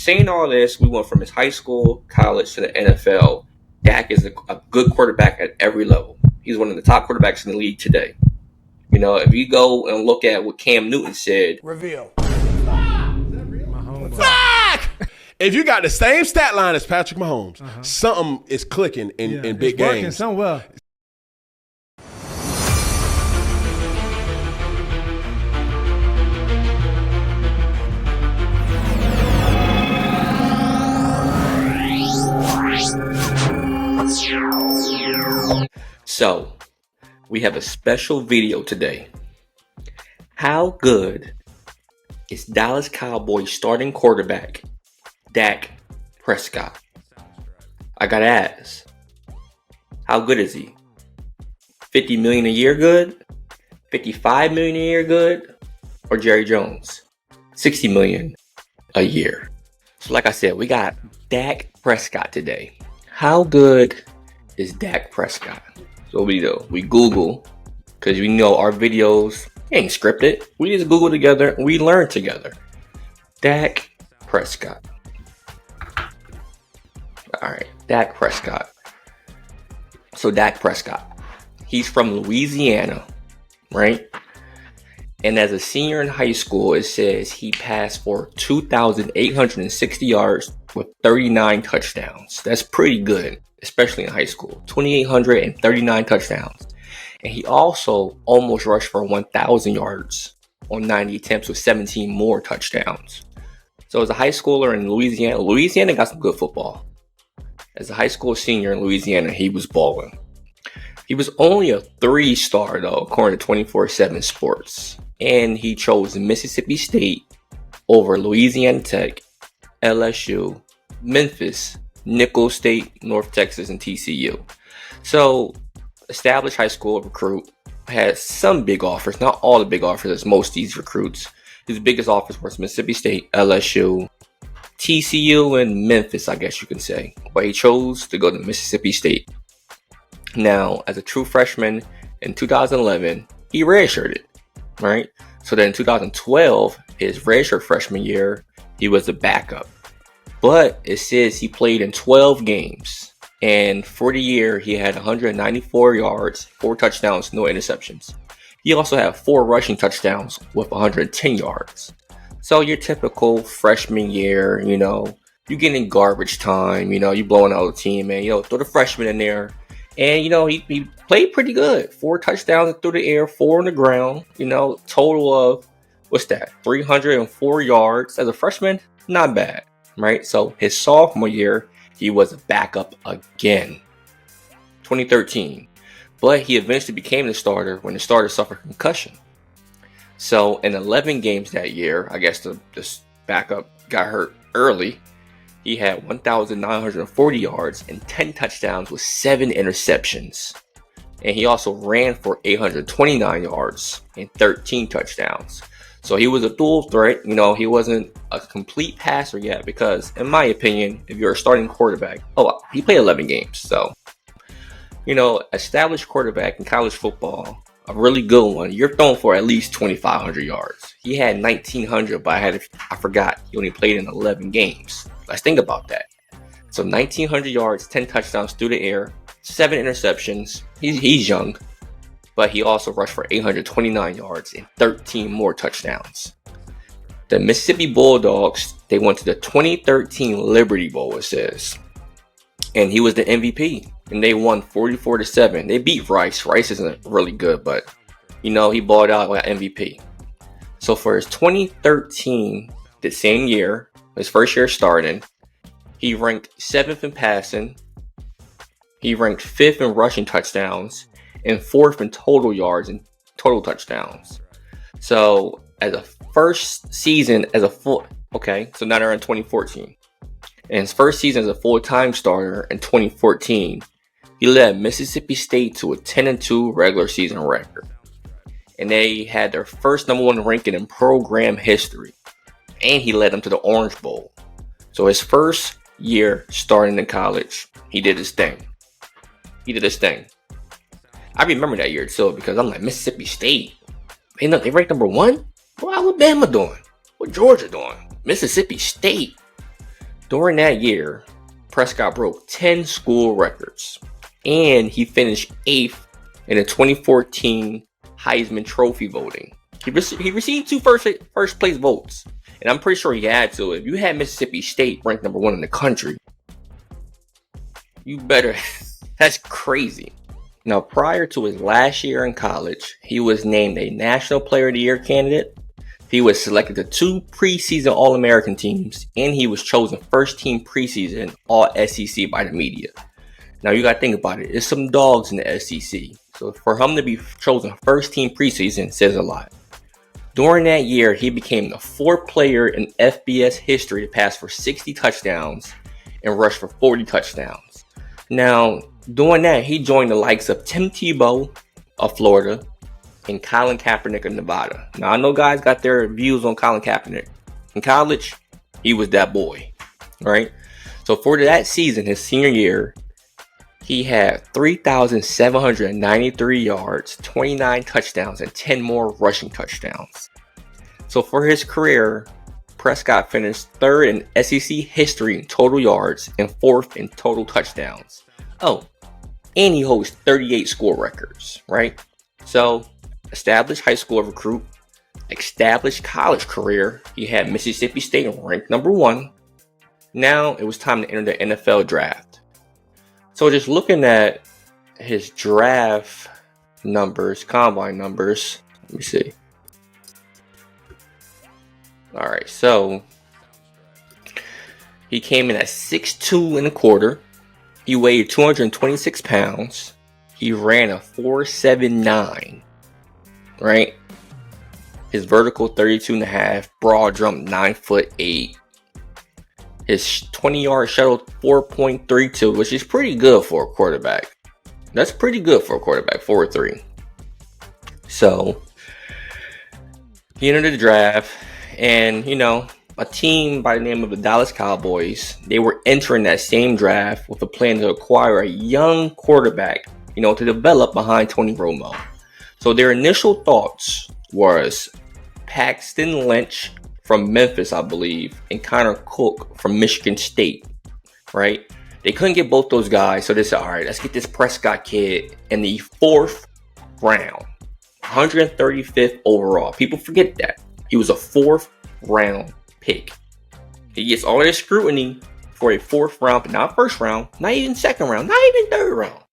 saying all this, we went from his high school, college to the NFL. Dak is a good quarterback at every level. He's one of the top quarterbacks in the league today. You know, if you go and look at what Cam Newton said. Reveal. Fuck! If you got the same stat line as Patrick Mahomes, something is clicking in big games. Something well. So, we have a special video today. How good is Dallas Cowboys starting quarterback Dak Prescott? I gotta ask, how good is he? $50 million a year good? $55 million a year good? Or Jerry Jones? $60 million a year. So like I said, we got Dak Prescott today. How good is Dak Prescott? So what we do, we Google, because we know our videos ain't scripted. We just Google together and we learn together. Dak Prescott. Alright, Dak Prescott. So Dak Prescott, he's from Louisiana, right? And as a senior in high school, it says he passed for 2,860 yards with 39 touchdowns. That's pretty good, especially in high school. 2,839 touchdowns. And he also almost rushed for 1,000 yards on 90 attempts with 17 more touchdowns. So as a high schooler in Louisiana got some good football. As a high school senior in Louisiana, he was balling. He was only a 3-star though, according to 24/7 Sports. And he chose Mississippi State over Louisiana Tech, LSU, Memphis, Nicholls State, North Texas, and TCU. So, established high school recruit, had some big offers, not all the big offers as most of these recruits. His biggest offers were Mississippi State, LSU, TCU, and Memphis, I guess you can say. But he chose to go to Mississippi State. Now, as a true freshman in 2011, he redshirted, right? So then in 2012, his redshirt freshman year, he was a backup. But it says he played in 12 games. And for the year, he had 194 yards, 4 touchdowns, no interceptions. He also had 4 rushing touchdowns with 110 yards. So your typical freshman year, you know, you getting garbage time, you know, you blowing out the team, and, you know, throw the freshman in there. And, you know, he played pretty good. 4 touchdowns through the air, 4 on the ground, you know, total of, 304 yards. As a freshman, not bad, right? So his sophomore year, he was a backup again. 2013. But he eventually became the starter when the starter suffered concussion. So in 11 games that year, I guess this backup got hurt early. He had 1,940 yards and 10 touchdowns with 7 interceptions. And he also ran for 829 yards and 13 touchdowns. So he was a dual threat. You know, he wasn't a complete passer yet because, in my opinion, if you're a starting quarterback, he played 11 games. So, you know, established quarterback in college football, a really good one, you're throwing for at least 2,500 yards. He had 1,900, but I forgot he only played in 11 games. Let's think about that. So 1,900 yards, 10 touchdowns through the air, 7 interceptions. He's young, but he also rushed for 829 yards and 13 more touchdowns. The Mississippi Bulldogs, they went to the 2013 Liberty Bowl, it says. And he was the MVP. And they won 44-7. They beat Rice. Rice isn't really good, but, you know, he balled out with MVP. So for his 2013, the same year, his first year starting, he ranked 7th in passing. He ranked 5th in rushing touchdowns and 4th in total yards and total touchdowns. So as a first season as a so now they're in 2014. In his first season as a full-time starter in 2014, he led Mississippi State to a 10-2 regular season record. And they had their first number 1 ranking in program history. And he led them to the Orange Bowl. So his first year starting in college, he did his thing. I remember that year too because I'm like, Mississippi State, they ranked number 1? What Alabama doing? What Georgia doing? Mississippi State. During that year, Prescott broke 10 school records, and he finished 8th in the 2014 Heisman Trophy voting. He received 2 first place votes, and I'm pretty sure he had to. If you had Mississippi State ranked number 1 in the country, you better. That's crazy. Now, prior to his last year in college, he was named a National Player of the Year candidate. He was selected to 2 preseason All-American teams, and he was chosen first team preseason All-SEC by the media. Now, you got to think about it. There's some dogs in the SEC. So, for him to be chosen first team preseason says a lot. During that year, he became the 4th player in FBS history to pass for 60 touchdowns and rush for 40 touchdowns. Now, doing that, he joined the likes of Tim Tebow of Florida and Colin Kaepernick of Nevada. Now, I know guys got their views on Colin Kaepernick. In college, he was that boy, right? So for that season, his senior year, he had 3,793 yards, 29 touchdowns, and 10 more rushing touchdowns. So for his career, Prescott finished 3rd in SEC history in total yards and 4th in total touchdowns. Oh, and he holds 38 school records, right? So, established high school recruit, established college career. He had Mississippi State ranked number 1. Now it was time to enter the NFL draft. So just looking at his draft numbers, combine numbers, let me see. All right, so he came in at 6'2" and a quarter. He weighed 226 pounds. He ran a 4.79, right? His vertical 32.5, broad jump 9'8". His 20-yard shuttle 4.32, which is pretty good for a quarterback. That's pretty good for a quarterback, 4.3. So he entered the draft, and a team by the name of the Dallas Cowboys, they were entering that same draft with a plan to acquire a young quarterback, to develop behind Tony Romo. So their initial thoughts was Paxton Lynch from Memphis, I believe, and Connor Cook from Michigan State, right? They couldn't get both those guys, so they said, all right, let's get this Prescott kid in the 4th round, 135th overall. People forget that. He was a 4th round pick. He gets all this scrutiny for a 4th round, but not 1st round, not even 2nd round, not even 3rd round.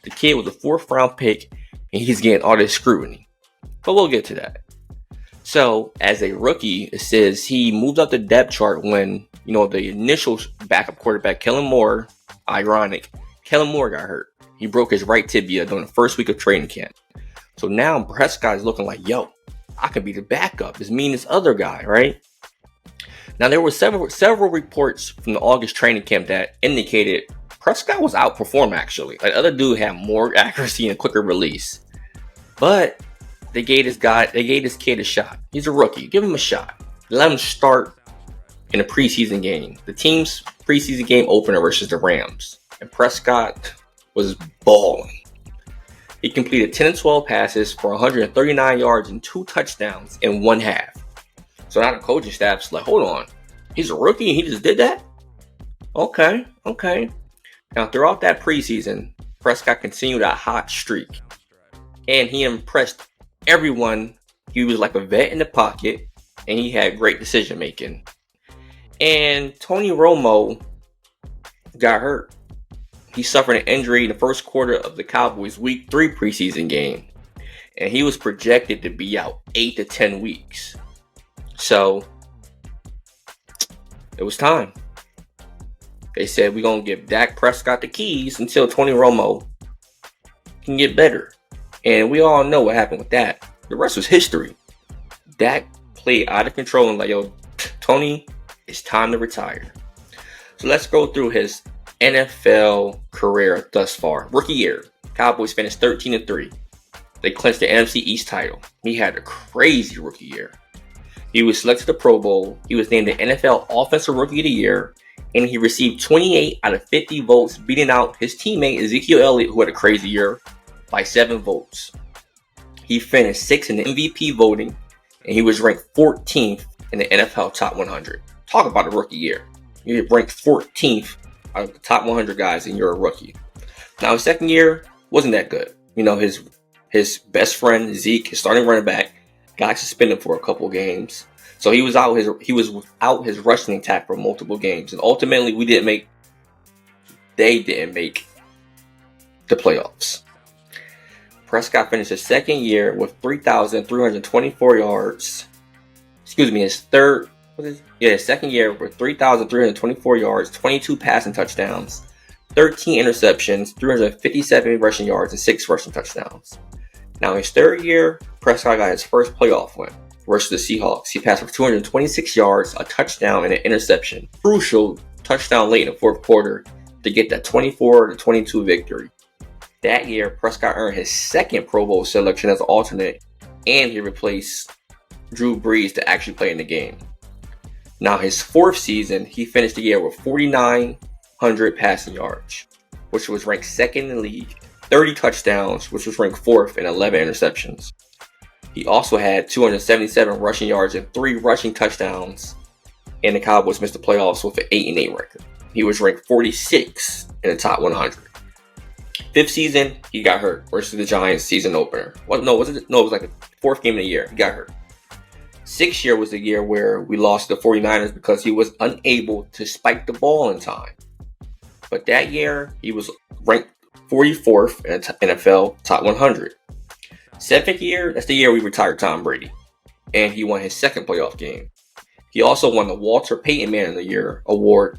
The kid was a 4th round pick, and he's getting all this scrutiny. But we'll get to that. So, as a rookie, it says he moved up the depth chart when, the initial backup quarterback, Kellen Moore, ironic, Kellen Moore got hurt. He broke his right tibia during the first week of training camp. So now Prescott is looking like, yo, I could be the backup. It's me and this other guy, right? Now, there were several reports from the August training camp that indicated Prescott was outperformed, actually. Like, other dude had more accuracy and quicker release. But they gave this kid a shot. He's a rookie. Give him a shot. Let him start in a preseason game. The team's preseason game opener versus the Rams. And Prescott was balling. He completed 10 and 12 passes for 139 yards and 2 touchdowns in 1 half. So now the coaching staff's like, hold on. He's a rookie and he just did that? Okay. Now, throughout that preseason, Prescott continued a hot streak. And he impressed everyone. He was like a vet in the pocket, and he had great decision making. And Tony Romo got hurt. He suffered an injury in the first quarter of the Cowboys' Week 3 preseason game, and he was projected to be out 8 to 10 weeks. So it was time. They said, we're going to give Dak Prescott the keys until Tony Romo can get better. And we all know what happened with that. The rest was history. Dak played out of control and like, yo, Tony, it's time to retire. So let's go through his NFL career thus far. Rookie year, Cowboys finished 13-3. They clinched the NFC East title. He had a crazy rookie year. He was selected to the Pro Bowl. He was named the NFL Offensive Rookie of the Year. And he received 28 out of 50 votes, beating out his teammate Ezekiel Elliott, who had a crazy year, by 7 votes. He finished 6th in the MVP voting, and he was ranked 14th in the NFL Top 100. Talk about a rookie year. You're ranked 14th out of the top 100 guys, and you're a rookie. Now, his second year wasn't that good. You know, his best friend Zeke, his starting running back, got suspended for a couple games, so he was without his rushing attack for multiple games, and ultimately they didn't make the playoffs. Prescott finished his second year with 3,324 yards. His second year with 3,324 yards, 22 passing touchdowns, 13 interceptions, 357 rushing yards, and 6 rushing touchdowns. Now, his third year, Prescott got his first playoff win versus the Seahawks. He passed for 226 yards, a touchdown, and an interception. Crucial touchdown late in the fourth quarter to get that 24-22 victory. That year, Prescott earned his second Pro Bowl selection as an alternate, and he replaced Drew Brees to actually play in the game. Now, his fourth season, he finished the year with 4,900 passing yards, which was ranked second in the league, 30 touchdowns, which was ranked fourth, and 11 interceptions. He also had 277 rushing yards and 3 rushing touchdowns, and the Cowboys missed the playoffs with an 8-8 record. He was ranked 46 in the top 100. Fifth season, he got hurt versus the Giants season opener. It was like the fourth game of the year. He got hurt. Sixth year was the year where we lost the 49ers because he was unable to spike the ball in time. But that year, he was ranked 44th in NFL top 100. Seventh year, that's the year we retired Tom Brady, and he won his second playoff game. He also won the Walter Payton Man of the Year award,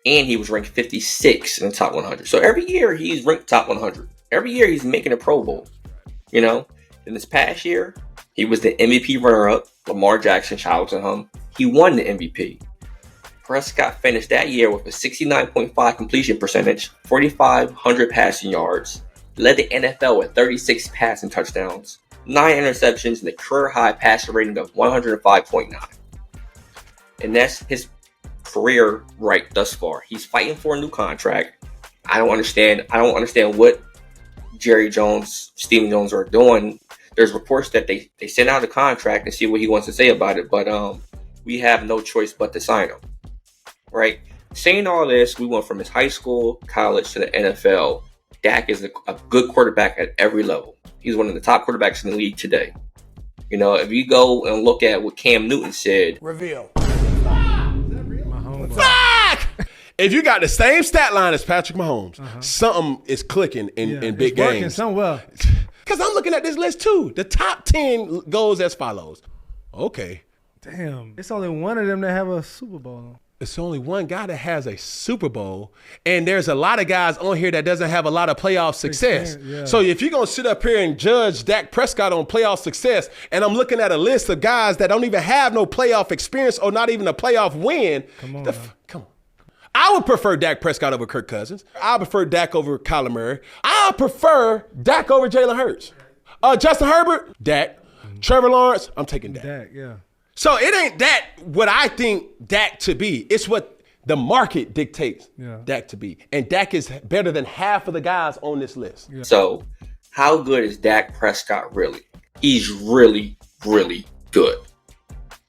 and he was ranked 56 in the top 100. So every year he's ranked top 100. Every year he's making a Pro Bowl. You know, in this past year, he was the MVP runner-up. Lamar Jackson, shout out to him. He won the MVP. Prescott finished that year with a 69.5 completion percentage, 4,500 passing yards, led the NFL with 36 passing touchdowns, 9 interceptions, and a career-high passer rating of 105.9. And that's his career right thus far. He's fighting for a new contract. I don't understand what Jerry Jones, Stephen Jones are doing. There's reports that they send out a contract and see what he wants to say about it, but we have no choice but to sign him. Right? Saying all this, we went from his high school, college to the NFL. Dak is a good quarterback at every level. He's one of the top quarterbacks in the league today. You know, if you go and look at what Cam Newton said, reveal. If you got the same stat line as Patrick Mahomes, something is clicking in big games. Something well. Because I'm looking at this list too. The top 10 goes as follows. Okay. Damn. It's only one of them that have a Super Bowl. It's only one guy that has a Super Bowl, and there's a lot of guys on here that doesn't have a lot of playoff success. Yeah. So if you're going to sit up here and judge Dak Prescott on playoff success, and I'm looking at a list of guys that don't even have no playoff experience or not even a playoff win. Come on. Come on. I would prefer Dak Prescott over Kirk Cousins. I prefer Dak over Kyler Murray. I prefer Dak over Jalen Hurts. Justin Herbert, Dak. Trevor Lawrence, I'm taking Dak. Dak, yeah. So it ain't that what I think Dak to be. It's what the market dictates Dak to be. And Dak is better than half of the guys on this list. Yeah. So how good is Dak Prescott really? He's really, really good.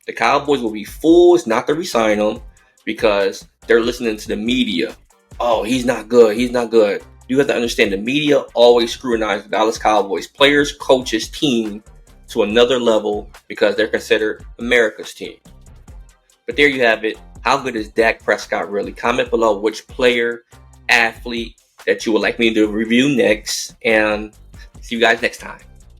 The Cowboys will be fools not to re-sign him because they're listening to the media. Oh, he's not good. He's not good. You have to understand the media always scrutinize the Dallas Cowboys players, coaches, team to another level because they're considered America's team. But there you have it. How good is Dak Prescott really? Comment below which player, athlete that you would like me to review next. And see you guys next time.